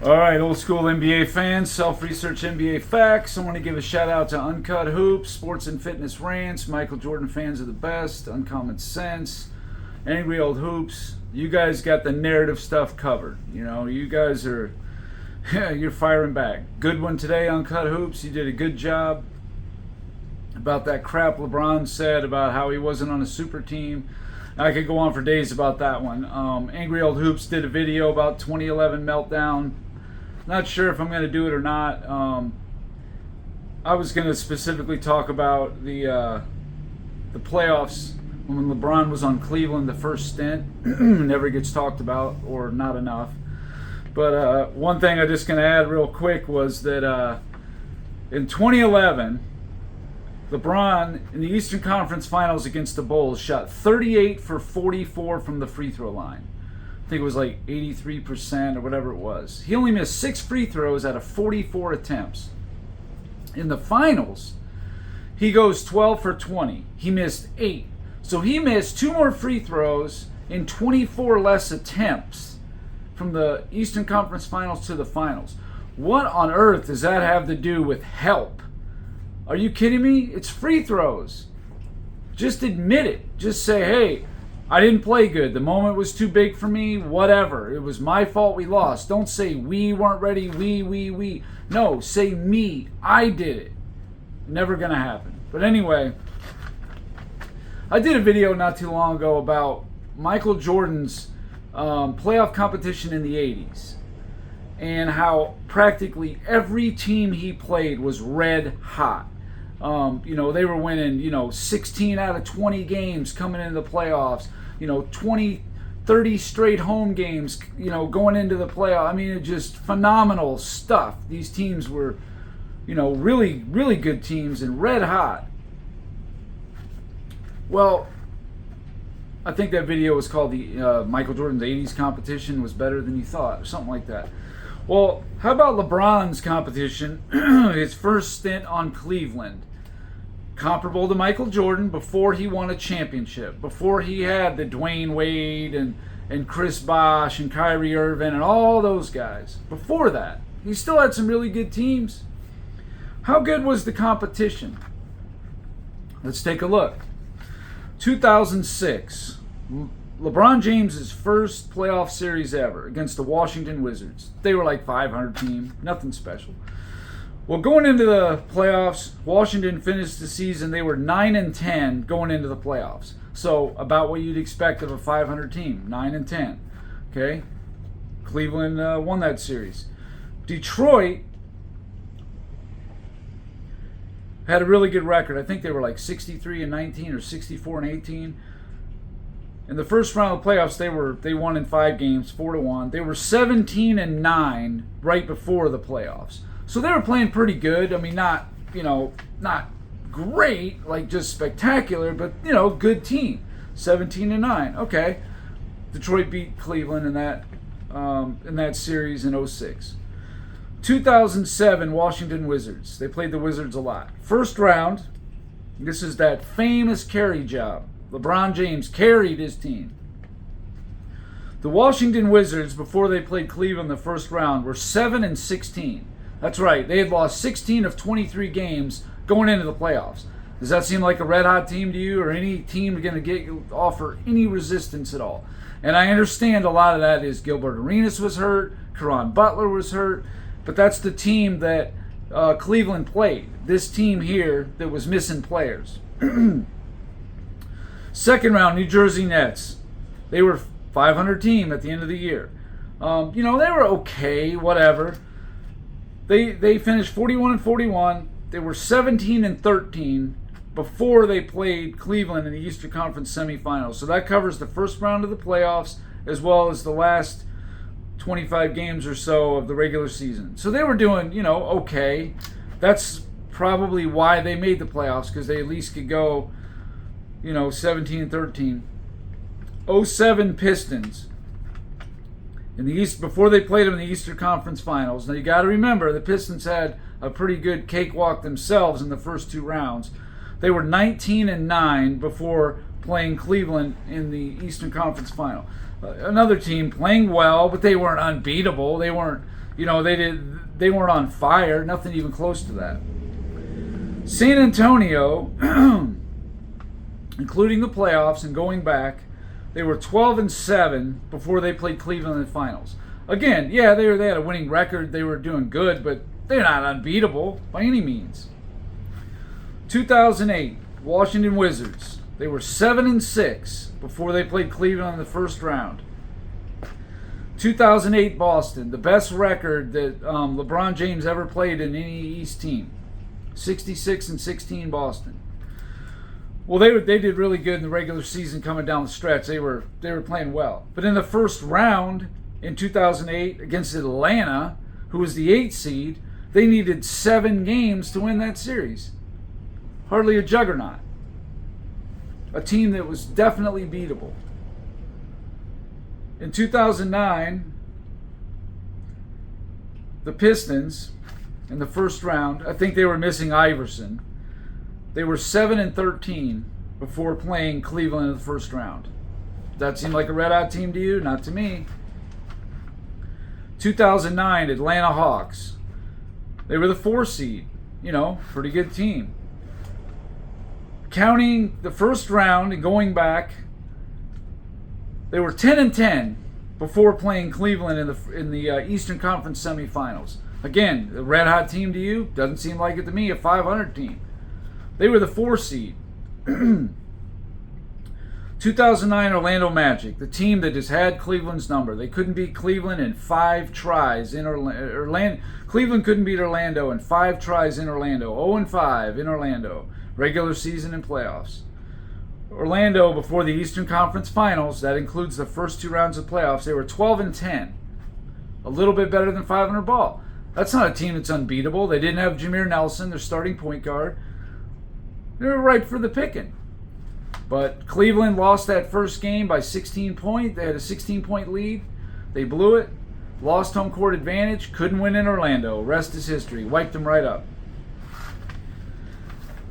All right, old school NBA fans, self-research NBA facts. I want to give a shout out to Uncut Hoops, Sports and Fitness Rants, Michael Jordan fans are the best, Uncommon Sense, Angry Old Hoops. You guys got the narrative stuff covered. You know, you guys are, you're firing back. Good one today, Uncut Hoops. You did a good job about that crap LeBron said about how he wasn't on a super team. I could go on for days about that one. Angry Old Hoops did a video about 2011 meltdown. Not sure if I'm going to do it or not. I was going to specifically talk about the playoffs when LeBron was on Cleveland, the first stint. Never gets talked about, or not enough. But one thing I'm just going to add real quick was that in 2011, LeBron in the Eastern Conference Finals against the Bulls shot 38 for 44 from the free throw line. I think it was like 83% or whatever it was. He only missed 6 free throws out of 44 attempts. In the finals, he goes 12 for 20. He missed 8. So he missed 2 more free throws in 24 less attempts from the Eastern Conference Finals to the finals. What on earth does that have to do with help? Are you kidding me? It's free throws. Just admit it. Just say, hey, I didn't play good. The moment was too big for me. Whatever. It was my fault we lost. Don't say we weren't ready. We. No, say me. I did it. Never going to happen. But anyway, I did a video not too long ago about Michael Jordan's playoff competition in the 80s. And how practically every team he played was red hot. They were winning, 16 out of 20 games coming into the playoffs, 30 straight home games, going into the playoff. I mean, it's just phenomenal stuff. These teams were, really, really good teams and red hot. Well, I think that video was called the Michael Jordan's 80s competition was better than you thought, or something like that. Well, how about LeBron's competition, his first stint on Cleveland? Comparable to Michael Jordan before he won a championship, before he had the Dwayne Wade and Chris Bosh and Kyrie Irving and all those guys. Before that, he still had some really good teams. How good was the competition? Let's take a look. 2006. LeBron James' first playoff series ever against the Washington Wizards. They were like 500 team, nothing special. Well, going into the playoffs, Washington finished the season. They were 9-10 going into the playoffs. So about what you'd expect of a 500 team, 9-10. Okay, Cleveland won that series. Detroit had a really good record. I think they were like 63-19 or 64-18. In the first round of the playoffs, they won in 5 games, 4-1. They were 17-9 right before the playoffs. So they were playing pretty good. I mean, not great, like just spectacular, but good team. 17-9. Okay. Detroit beat Cleveland in that series in 06. 2007 Washington Wizards. They played the Wizards a lot. First round, this is that famous carry job. LeBron James carried his team. The Washington Wizards, before they played Cleveland in the first round, were 7-16. That's right. They had lost 16 of 23 games going into the playoffs. Does that seem like a red-hot team to you, or any team going to offer any resistance at all? And I understand a lot of that is Gilbert Arenas was hurt, Caron Butler was hurt, but that's the team that Cleveland played. This team here that was missing players. Second round, New Jersey Nets. They were 500 team at the end of the year. They were okay, whatever. They finished 41-41. They were 17-13 before they played Cleveland in the Eastern Conference semifinals. So that covers the first round of the playoffs as well as the last 25 games or so of the regular season. So they were doing, okay. That's probably why they made the playoffs, because they at least could go 17-13. 07 Pistons. In the East, before they played them in the Eastern Conference Finals. Now you got to remember, the Pistons had a pretty good cakewalk themselves in the first 2 rounds. They were 19-9 before playing Cleveland in the Eastern Conference Final. Another team playing well, but they weren't unbeatable. They weren't, They weren't on fire, nothing even close to that. San Antonio, including the playoffs and going back, they were 12-7 before they played Cleveland in the finals. Again, yeah, they had a winning record, they were doing good, but they're not unbeatable by any means. 2008, Washington Wizards. They were 7-6 before they played Cleveland in the first round. 2008 Boston, the best record that LeBron James ever played in any East team. 66-16 Boston. Well, they did really good in the regular season coming down the stretch. They were playing well. But in the first round in 2008 against Atlanta, who was the 8th seed, they needed 7 games to win that series. Hardly a juggernaut. A team that was definitely beatable. In 2009, the Pistons, in the first round, I think they were missing Iverson. They were 7-13 before playing Cleveland in the first round. Does that seem like a red-hot team to you? Not to me. 2009, Atlanta Hawks. They were the 4 seed. Pretty good team. Counting the first round and going back, they were 10-10 before playing Cleveland in the Eastern Conference semifinals. Again, a red-hot team to you? Doesn't seem like it to me, a 500 team. They were the 4 seed. 2009 Orlando Magic, the team that has had Cleveland's number. They couldn't beat Cleveland in 5 tries in Orlando. Cleveland couldn't beat Orlando in 5 tries in Orlando. 0-5 in Orlando. Regular season and playoffs. Orlando, before the Eastern Conference Finals, that includes the first 2 rounds of playoffs, they were 12-10. A little bit better than 500 ball. That's not a team that's unbeatable. They didn't have Jameer Nelson, their starting point guard. They were ripe for the picking. But Cleveland lost that first game by 16 points. They had a 16-point lead. They blew it. Lost home court advantage. Couldn't win in Orlando. Rest is history. Wiped them right up.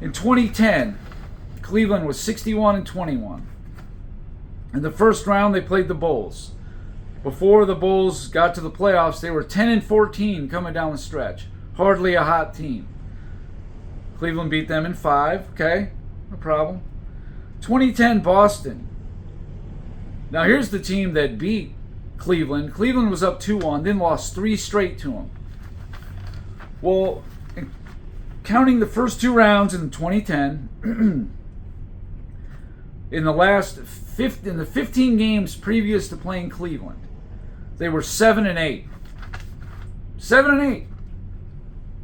In 2010, Cleveland was 61-21. In the first round, they played the Bulls. Before the Bulls got to the playoffs, they were 10-14 coming down the stretch. Hardly a hot team. Cleveland beat them in 5. Okay, no problem. 2010 Boston. Now here's the team that beat Cleveland. Cleveland was up 2-1, then lost 3 straight to them. Well, counting the first 2 rounds in 2010, in the 15 games previous to playing Cleveland, they were 7-8. 7-8.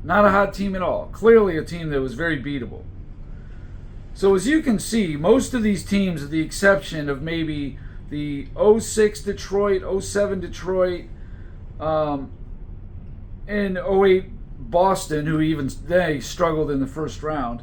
Not a hot team at all. Clearly a team that was very beatable. So as you can see, most of these teams, with the exception of maybe the 06 Detroit, 07 Detroit, and 08 Boston, who even they struggled in the first round,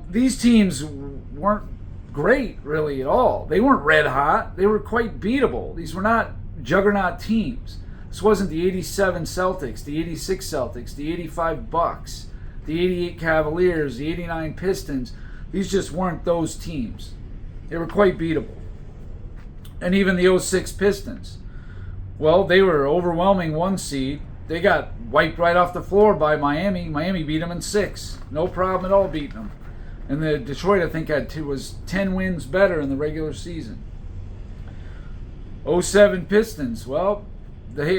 these teams weren't great really at all. They weren't red hot. They were quite beatable. These were not juggernaut teams. This wasn't the 87 Celtics, the 86 Celtics, the 85 Bucks, the 88 Cavaliers, the 89 Pistons. These just weren't those teams. They were quite beatable. And even the 06 Pistons. Well, they were overwhelming 1 seed. They got wiped right off the floor by Miami. Miami beat them in 6. No problem at all beating them. And the Detroit, I think, was 10 wins better in the regular season. 07 Pistons, well, they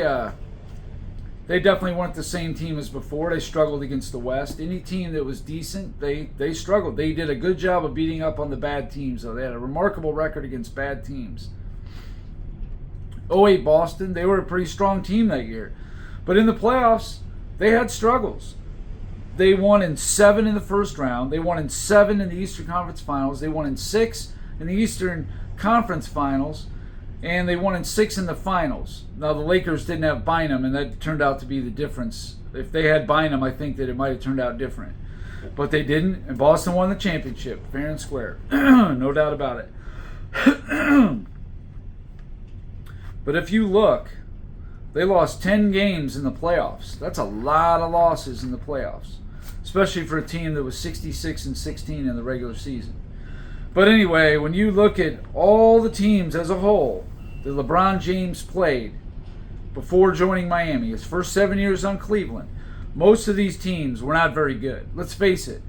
definitely weren't the same team as before. They struggled against the West. Any team that was decent, they struggled. They did a good job of beating up on the bad teams, though. They had a remarkable record against bad teams. 08 Boston, they were a pretty strong team that year. But in the playoffs, they had struggles. They won in 7 in the first round. They won in 7 in the Eastern Conference Finals. They won in 6 in the Eastern Conference Finals. And they won in 6 in the finals. Now, the Lakers didn't have Bynum, and that turned out to be the difference. If they had Bynum, I think that it might have turned out different. But they didn't, and Boston won the championship, fair and square. No doubt about it. But if you look, they lost 10 games in the playoffs. That's a lot of losses in the playoffs, especially for a team that was 66-16 in the regular season. But anyway, when you look at all the teams as a whole that LeBron James played, before joining Miami, his first 7 years on Cleveland, most of these teams were not very good. Let's face it.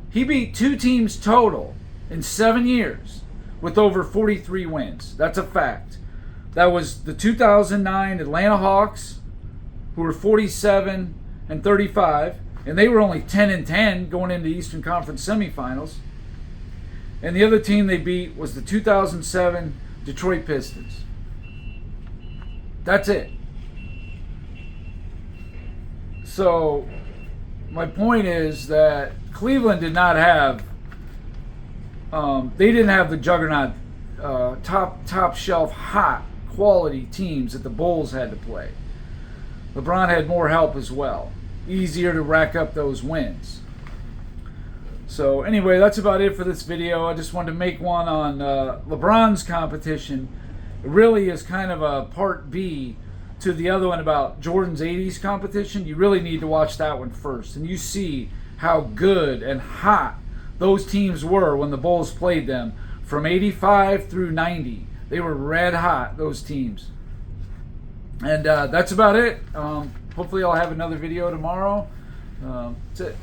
He beat 2 teams total in 7 years with over 43 wins. That's a fact. That was the 2009 Atlanta Hawks, who were 47-35, and they were only 10-10 going into Eastern Conference semifinals. And the other team they beat was the 2007 Detroit Pistons. That's it. So my point is that Cleveland did not have, they didn't have the juggernaut, top shelf, hot quality teams that the Bulls had to play. LeBron had more help as well. Easier to rack up those wins. So anyway, that's about it for this video. I just wanted to make one on LeBron's competition. It really is kind of a part B to the other one about Jordan's 80s competition. You really need to watch that one first. And you see how good and hot those teams were when the Bulls played them from 85 through 90. They were red hot, those teams. And that's about it. Hopefully I'll have another video tomorrow. That's it.